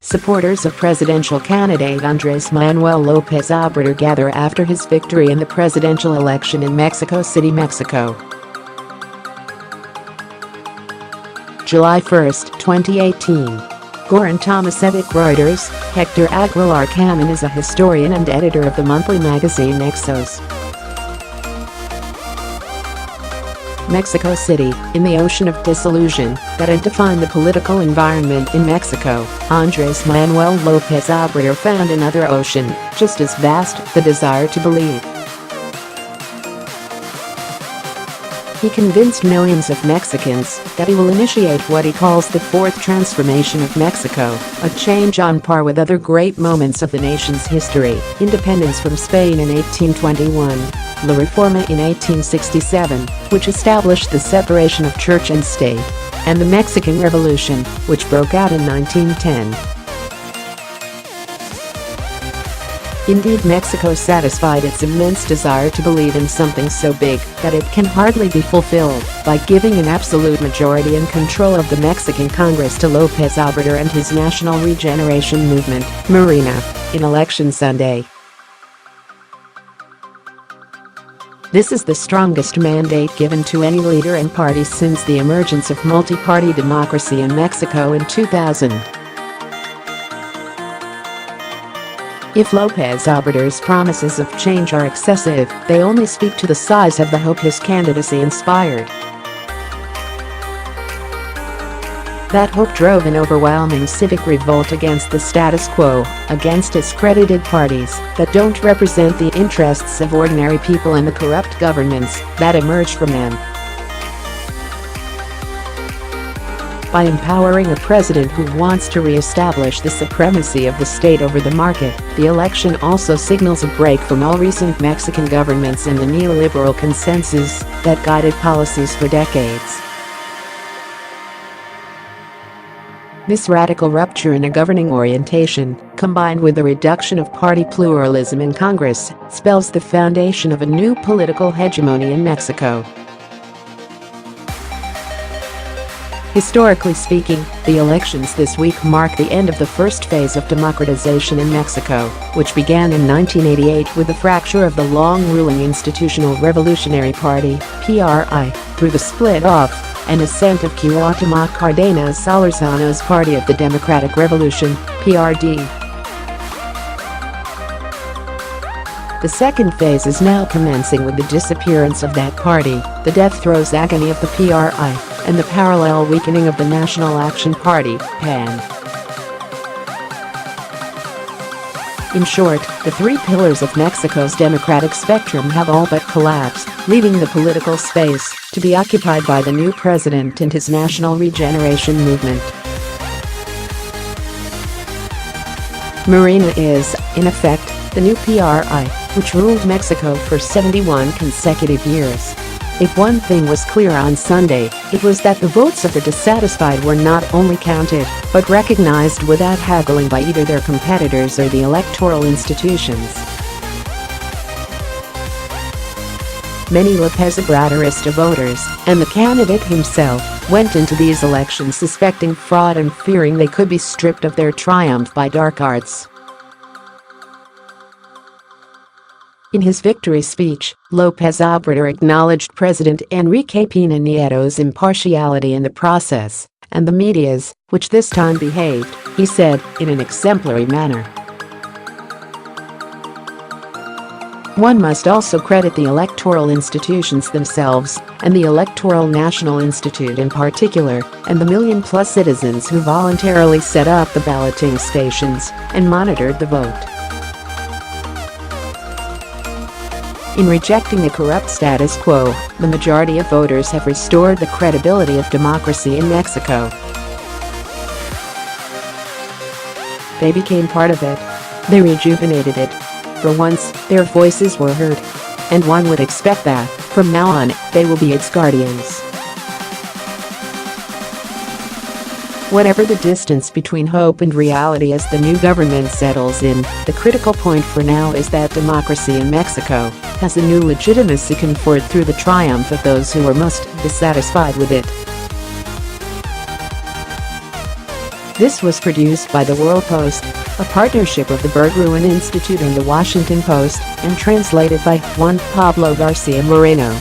Supporters of presidential candidate Andrés Manuel López Obrador gather after his victory in the presidential election in Mexico City, Mexico. July 1, 2018. Goran Tomasevic, Reuters. Héctor Aguilar Camín is a historian and editor of the monthly magazine Nexos. Mexico City, in the ocean of disillusion that had defined the political environment in Mexico, Andrés Manuel López Obrador found another ocean, just as vast, the desire to believe. He convinced millions of Mexicans that he will initiate what he calls the fourth transformation of Mexico, a change on par with other great moments of the nation's history: independence from Spain in 1821, La Reforma in 1867, which established the separation of church and state, and the Mexican Revolution, which broke out in 1910. Indeed, Mexico satisfied its immense desire to believe in something so big that it can hardly be fulfilled by giving an absolute majority and control of the Mexican Congress to López Obrador and his National Regeneration Movement, Morena, in Election Sunday. This is the strongest mandate given to any leader and party since the emergence of multi-party democracy in Mexico in 2000. If López Obrador's promises of change are excessive, they only speak to the size of the hope his candidacy inspired. That hope drove an overwhelming civic revolt against the status quo, against discredited parties that don't represent the interests of ordinary people and the corrupt governments that emerge from them. By empowering a president who wants to re-establish the supremacy of the state over the market, the election also signals a break from all recent Mexican governments and the neoliberal consensus that guided policies for decades. This radical rupture in a governing orientation, combined with the reduction of party pluralism in Congress, spells the foundation of a new political hegemony in Mexico. Historically speaking, the elections this week mark the end of the first phase of democratization in Mexico, which began in 1988 with the fracture of the long-ruling Institutional Revolutionary Party (PRI) through the split-off and ascent of Cuauhtémoc Cárdenas Solórzano's Party of the Democratic Revolution (PRD). The second phase is now commencing with the disappearance of that party, the death-throes agony of the PRI, and the parallel weakening of the National Action Party (PAN). In short, the three pillars of Mexico's democratic spectrum have all but collapsed, leaving the political space to be occupied by the new president and his National Regeneration Movement. Morena is, in effect, the new PRI, which ruled Mexico for 71 consecutive years. If one thing was clear on Sunday, it was that the votes of the dissatisfied were not only counted, but recognized without haggling by either their competitors or the electoral institutions. Many López Obradorista voters, and the candidate himself, went into these elections suspecting fraud and fearing they could be stripped of their triumph by dark arts. In his victory speech, López Obrador acknowledged President Enrique Peña Nieto's impartiality in the process, and the media's, which this time behaved, he said, in an exemplary manner. One must also credit the electoral institutions themselves, and the Electoral National Institute in particular, and the million-plus citizens who voluntarily set up the balloting stations and monitored the vote. In rejecting the corrupt status quo, the majority of voters have restored the credibility of democracy in Mexico. They became part of it. They rejuvenated it. For once, their voices were heard. And one would expect that, from now on, they will be its guardians. Whatever the distance between hope and reality as the new government settles in, the critical point for now is that democracy in Mexico has a new legitimacy conferred through the triumph of those who are most dissatisfied with it. This was produced by the WorldPost, a partnership of the Berggruen Institute and the Washington Post, and translated by Juan Pablo Garcia Moreno.